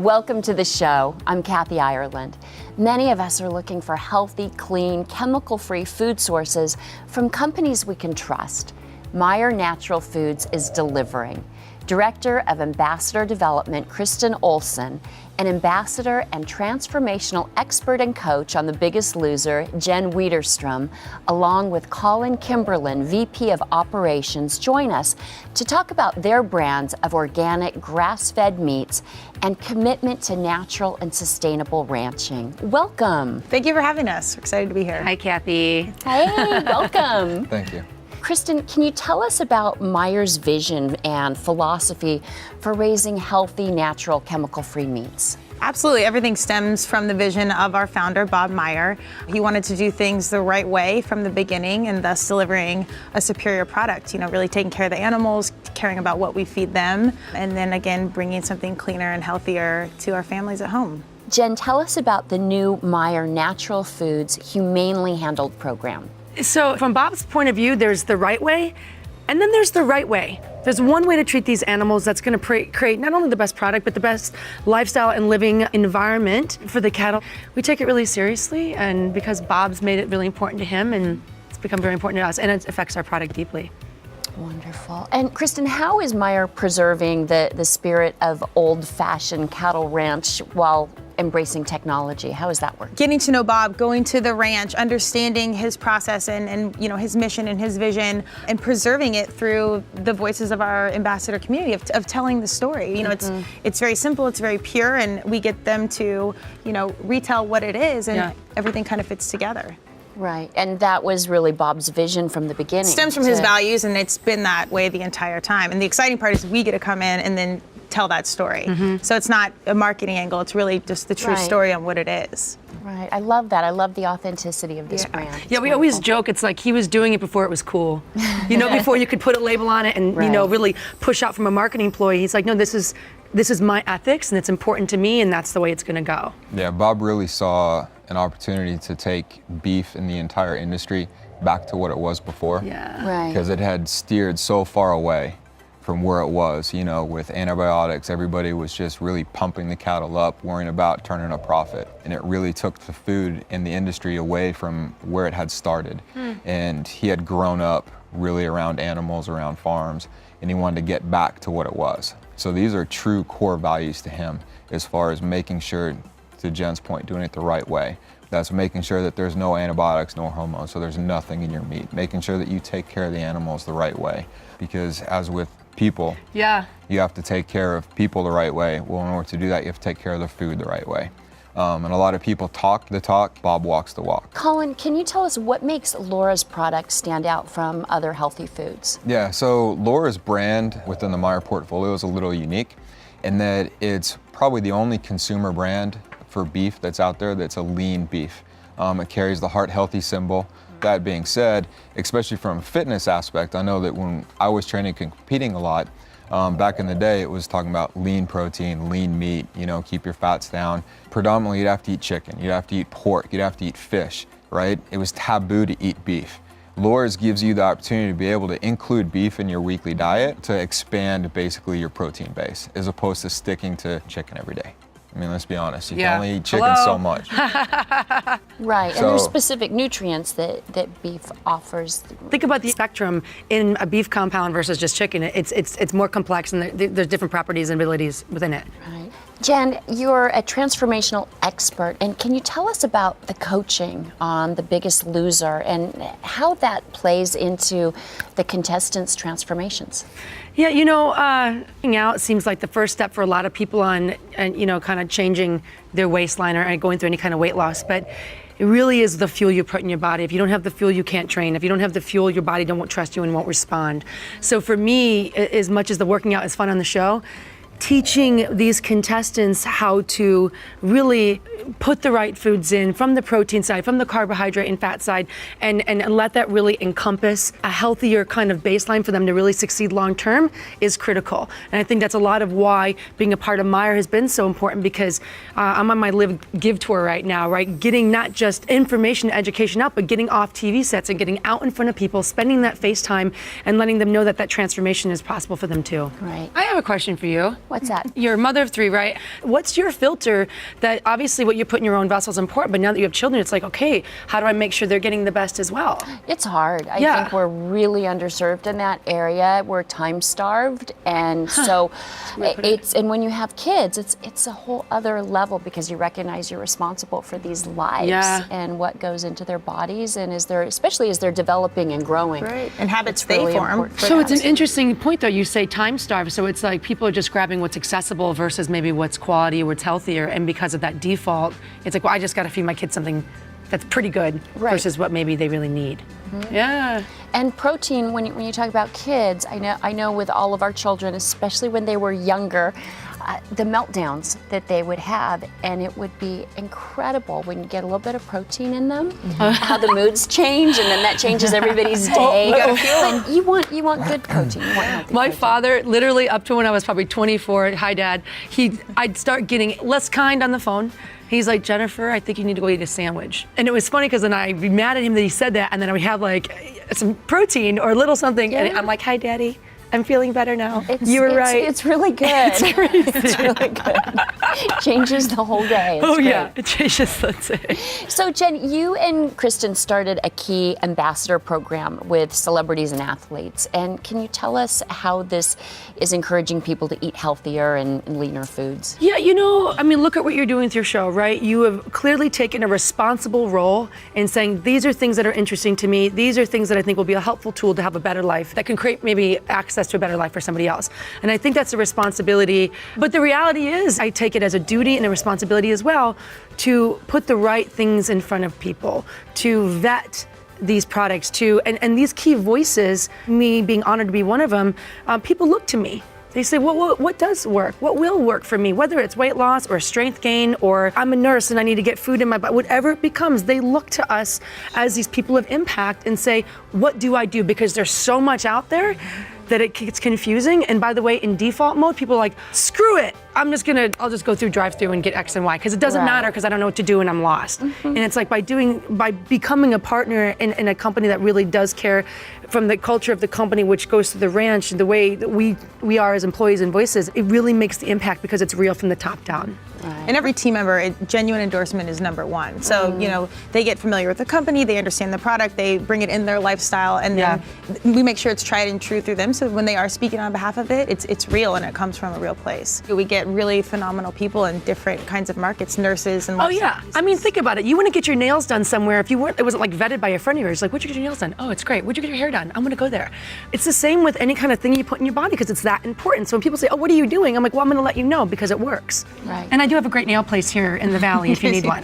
Welcome to the show. I'm Kathy Ireland. Many of us are looking for healthy, clean, chemical-free food sources from companies we can trust. Meyer Natural Foods is delivering. Director of Ambassador Development, Kristen Olson, and Ambassador and Transformational Expert and Coach on The Biggest Loser, Jen Wiederstrom, along with Colin Kimberlin, VP of Operations, join us to talk about their brands of organic, grass-fed meats and commitment to natural and sustainable ranching. Welcome. Thank you for having us. We're excited to be here. Hi, Kathy. Hey, welcome. Thank you. Kristen, can you tell us about Meyer's vision and philosophy for raising healthy, natural, chemical-free meats? Absolutely. Everything stems from the vision of our founder, Bob Meyer. He wanted to do things the right way from the beginning and thus delivering a superior product, really taking care of the animals, caring about what we feed them, and then again, bringing something cleaner and healthier to our families at home. Jen, tell us about the new Meyer Natural Foods Humanely Handled program. So from Bob's point of view, there's the right way, and then there's the right way. There's one way to treat these animals that's going to create not only the best product, but the best lifestyle and living environment for the cattle. We take it really seriously, and because Bob's made it really important to him, and it's become very important to us, and it affects our product deeply. Wonderful. And Kristen, how is Meyer preserving the spirit of old-fashioned cattle ranch while embracing technology? How is that working? Getting to know Bob, going to the ranch, understanding his process and his mission and his vision, and preserving it through the voices of our ambassador community of telling the story. It's very simple, it's very pure, and we get them to retell what it is, and everything kind of fits together. Right, and that was really Bob's vision from the beginning. Stems from his values, and it's been that way the entire time. And the exciting part is we get to come in and then tell that story. So it's not a marketing angle, it's really just the true story on what it is. Right, I love that. I love the authenticity of this brand. Yeah, we always joke, it's like he was doing it before it was cool. Before you could put a label on it and really push out from a marketing employee. He's like, no, this is my ethics, and it's important to me, and that's the way it's gonna go. Yeah, Bob really saw an opportunity to take beef in the entire industry back to what it was before. Yeah. Right. Because it had steered so far away from where it was, with antibiotics. Everybody was just really pumping the cattle up, worrying about turning a profit. And it really took the food in the industry away from where it had started. And he had grown up really around animals, around farms, and he wanted to get back to what it was. So these are true core values to him as far as making sure, to Jen's point, doing it the right way. That's making sure that there's no antibiotics, no hormones, so there's nothing in your meat. Making sure that you take care of the animals the right way. Because as with people, you have to take care of people the right way. Well, in order to do that, you have to take care of the food the right way. And a lot of people talk the talk, Bob walks the walk. Colin, can you tell us what makes Laura's products stand out from other healthy foods? Yeah, so Laura's brand within the Meyer portfolio is a little unique in that it's probably the only consumer brand for beef that's out there that's a lean beef. It carries the heart healthy symbol. That being said, especially from a fitness aspect, I know that when I was training and competing a lot, back in the day, it was talking about lean protein, lean meat, keep your fats down. Predominantly, you'd have to eat chicken, you'd have to eat pork, you'd have to eat fish, right? It was taboo to eat beef. Laura's gives you the opportunity to be able to include beef in your weekly diet to expand basically your protein base, as opposed to sticking to chicken every day. I mean, let's be honest, you can only eat chicken so much. Right, and there's specific nutrients that beef offers. Think about the spectrum in a beef compound versus just chicken. It's more complex, and there's different properties and abilities within it. Right. Jen, you're a transformational expert, and can you tell us about the coaching on The Biggest Loser and how that plays into the contestants' transformations? Yeah, working out seems like the first step for a lot of people on, kind of changing their waistline or going through any kind of weight loss. But it really is the fuel you put in your body. If you don't have the fuel, you can't train. If you don't have the fuel, your body won't trust you and won't respond. So for me, as much as the working out is fun on the show, teaching these contestants how to really put the right foods in from the protein side, from the carbohydrate and fat side, and let that really encompass a healthier kind of baseline for them to really succeed long term is critical. And I think that's a lot of why being a part of Meyer has been so important, because I'm on my Live Give tour right now, right? Getting not just information, education out, but getting off TV sets and getting out in front of people, spending that face time and letting them know that that transformation is possible for them too. Right. I have a question for you. What's that? You're a mother of 3, right? What's your filter that obviously what you put in your own vessel is important, but now that you have children, it's like, okay, how do I make sure they're getting the best as well? It's hard. I Yeah. think we're really underserved in that area. We're time starved, and so and when you have kids, it's a whole other level because you recognize you're responsible for these lives Yeah. and what goes into their bodies, and especially as they're developing and growing. Right. And habits It's they really form. important for So it's them. an interesting point, though. You say time starved, so it's like people are just grabbing what's accessible versus maybe what's quality or what's healthier, and because of that default, it's like, well, I just got to feed my kids something that's pretty good Right. versus what maybe they really need. Yeah. And protein, when you talk about kids, I know with all of our children, especially when they were younger, the meltdowns that they would have, and it would be incredible when you get a little bit of protein in them, how the moods change, and then that changes everybody's day. You gotta fuel And you want good protein. You want healthy My protein. father, literally up to when I was probably 24, hi Dad, I'd start getting less kind on the phone. He's like, Jennifer, I think you need to go eat a sandwich. And it was funny because then I'd be mad at him that he said that, and then I would have like some protein or a little something, and Yeah. I'm like, hi Daddy, I'm feeling better now. It's- You were it's- right. It's really good. It's really good. Changes the whole day. It's oh great. yeah, it changes the day. So Jen, you and Kristen started a key ambassador program with celebrities and athletes. And can you tell us how this is encouraging people to eat healthier and leaner foods? Yeah, I mean, look at what you're doing with your show, right? You have clearly taken a responsible role in saying, these are things that are interesting to me. These are things that I think will be a helpful tool to have a better life that can create maybe access to a better life for somebody else. And I think that's a responsibility. But the reality is, I take it as a duty and a responsibility as well to put the right things in front of people, to vet these products, and these key voices, me being honored to be one of them, people look to me. They say, well, what does work? What will work for me? Whether it's weight loss or strength gain, or I'm a nurse and I need to get food in my body, whatever it becomes, they look to us as these people of impact and say, what do I do? Because there's so much out there that it gets confusing. And by the way, in default mode, people are like, screw it. I'll just go through drive-through and get X and Y, because it doesn't matter, because I don't know what to do and I'm lost. And it's like by becoming a partner in a company that really does care, from the culture of the company, which goes to the ranch, and the way that we are as employees and voices, it really makes the impact because it's real from the top down. And every team member, genuine endorsement is number one. So, they get familiar with the company, they understand the product, they bring it in their lifestyle, and then we make sure it's tried and true through them. So when they are speaking on behalf of it, it's real and it comes from a real place. We get really phenomenal people in different kinds of markets, nurses and Oh yeah, I mean, think about it. You wouldn't get your nails done somewhere if it wasn't like vetted by a friend of yours. Like, where'd you get your nails done? Oh, it's great. Where'd you get your hair done? I'm gonna go there. It's the same with any kind of thing you put in your body, because it's that important. So when people say, oh, what are you doing? I'm like, well, I'm gonna let you know because it works. Right. And I do have a great nail place here in the valley if you need one.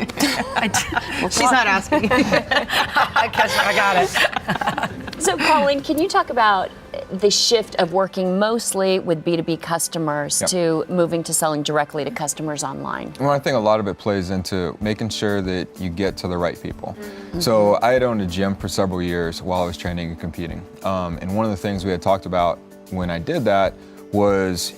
She's not asking. I guess I got it. So Colleen, can you talk about the shift of working mostly with B2B customers to moving to selling directly to customers online? Well, I think a lot of it plays into making sure that you get to the right people. So I had owned a gym for several years while I was training and competing. And one of the things we had talked about when I did that was,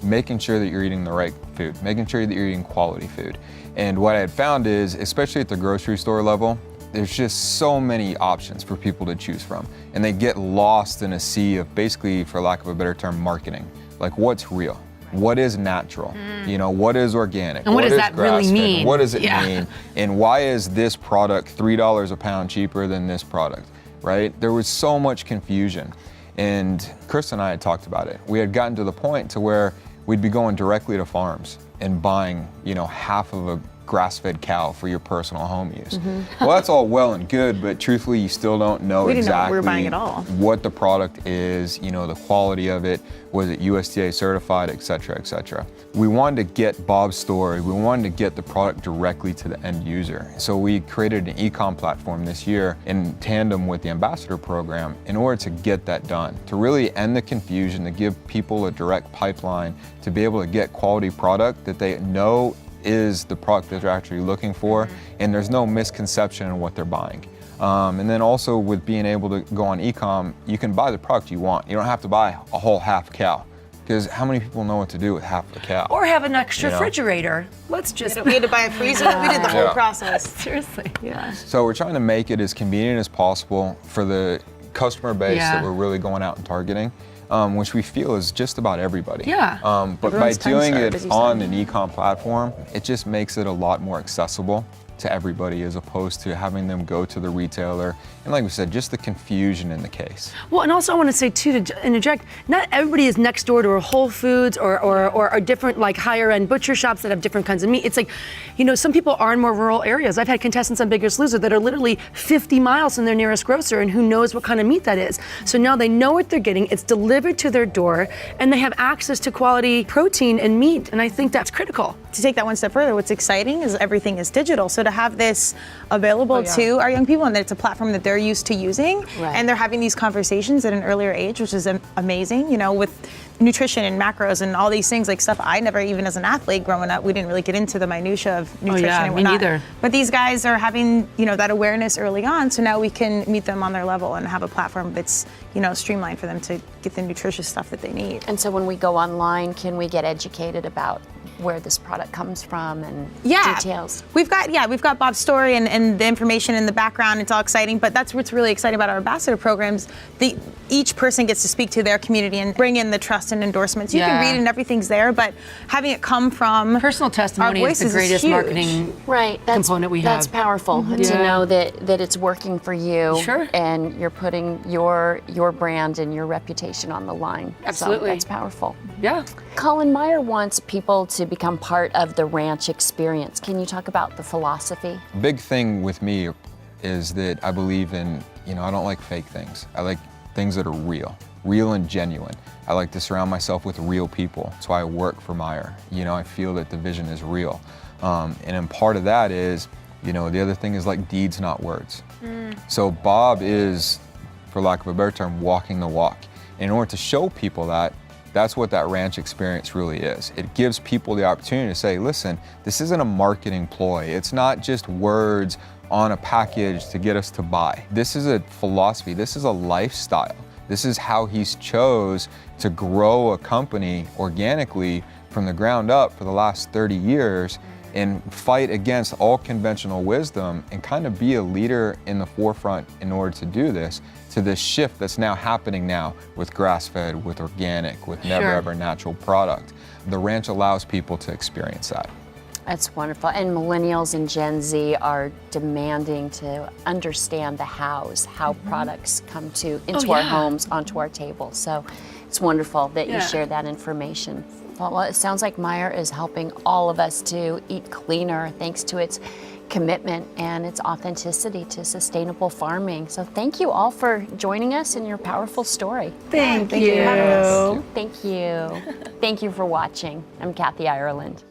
making sure that you're eating the right food, making sure that you're eating quality food. And what I had found is, especially at the grocery store level, there's just so many options for people to choose from. And they get lost in a sea of, basically, for lack of a better term, marketing. Like, what's real? What is natural? What is organic? And what does is that really grass-fed? mean? What does it Yeah. mean? And why is this product $3 a pound cheaper than this product, right? There was so much confusion. And Chris and I had talked about it. We had gotten to the point to where we'd be going directly to farms and buying, half of a grass-fed cow for your personal home use. Well, that's all well and good, but truthfully, you still don't know We didn't know what exactly we were buying at all. what the product is, the quality of it, was it USDA certified, et cetera, et cetera. We wanted to get Bob's story. We wanted to get the product directly to the end user. So we created an e-com platform this year in tandem with the Ambassador Program in order to get that done, to really end the confusion, to give people a direct pipeline to be able to get quality product that they know is the product that they're actually looking for, and there's no misconception in what they're buying. And then also with being able to go on e-com, you can buy the product you want. You don't have to buy a whole half cow, because how many people know what to do with half a cow? Or have an extra refrigerator. Let's just. We had to buy a freezer. We did the whole Yeah. process. Seriously, yeah. So we're trying to make it as convenient as possible for the customer base Yeah. that we're really going out and targeting. which we feel is just about everybody. Yeah. But Everyone's by doing time-starved, it as you on said. an e-com platform, it just makes it a lot more accessible to everybody as opposed to having them go to the retailer. And like we said, just the confusion in the case. Well, and also I want to say too, to interject, not everybody is next door to a Whole Foods or different like higher end butcher shops that have different kinds of meat. It's like, you know, some people are in more rural areas. I've had contestants on Biggest Loser that are literally 50 miles from their nearest grocer, and who knows what kind of meat that is. So now they know what they're getting, it's delivered to their door, and they have access to quality protein and meat, and I think that's critical. To take that one step further, what's exciting is everything is digital. So to have this available to our young people, and that it's a platform that they're used to using, Right. and they're having these conversations at an earlier age, which is amazing, you know, with nutrition and macros and all these things, like stuff I never, even as an athlete growing up, we didn't really get into the minutia of nutrition yeah, and me whatnot. neither. But these guys are having, you know, that awareness early on, so now we can meet them on their level and have a platform that's, you know, streamlined for them to get the nutritious stuff that they need. And so when we go online, can we get educated about where this product comes from and details? We've got Bob's story and the information in the background. It's all exciting, but that's what's really exciting about our ambassador programs. Each person gets to speak to their community and bring in the trust and endorsements. You can Yeah. read and everything's there, but having it come from Personal testimony our is the voices greatest huge. marketing Right, that's, component we that's have. powerful to Yeah. know that it's working for you. Sure. And you're putting your brand and your reputation on the line. Absolutely. So that's powerful. Yeah. Colin, Meyer wants people to become part of the ranch experience. Can you talk about the philosophy? Big thing with me is that I believe in, you know, I don't like fake things. I like things that are real and genuine. I like to surround myself with real people. That's why I work for Meyer. You know, I feel that the vision is real. And then part of that is, you know, the other thing is like deeds, not words. So Bob is, for lack of a better term, walking the walk. In order to show people that, that's what that ranch experience really is. It gives people the opportunity to say, listen, this isn't a marketing ploy. It's not just words on a package to get us to buy. This is a philosophy. This is a lifestyle. This is how he's chose to grow a company organically from the ground up for the last 30 years and fight against all conventional wisdom and kind of be a leader in the forefront in order to do this, to this shift that's now happening now with grass-fed, with organic, with never Sure. ever natural product. The ranch allows people to experience that. That's wonderful. And millennials and Gen Z are demanding to understand the hows, how products come into our yeah. homes, onto our table. So it's wonderful that you Yeah. share that information. Well, it sounds like Meyer is helping all of us to eat cleaner thanks to its commitment and its authenticity to sustainable farming. So thank you all for joining us in your powerful story. Thank you for having us. Thank you. Thank you for watching. I'm Kathy Ireland.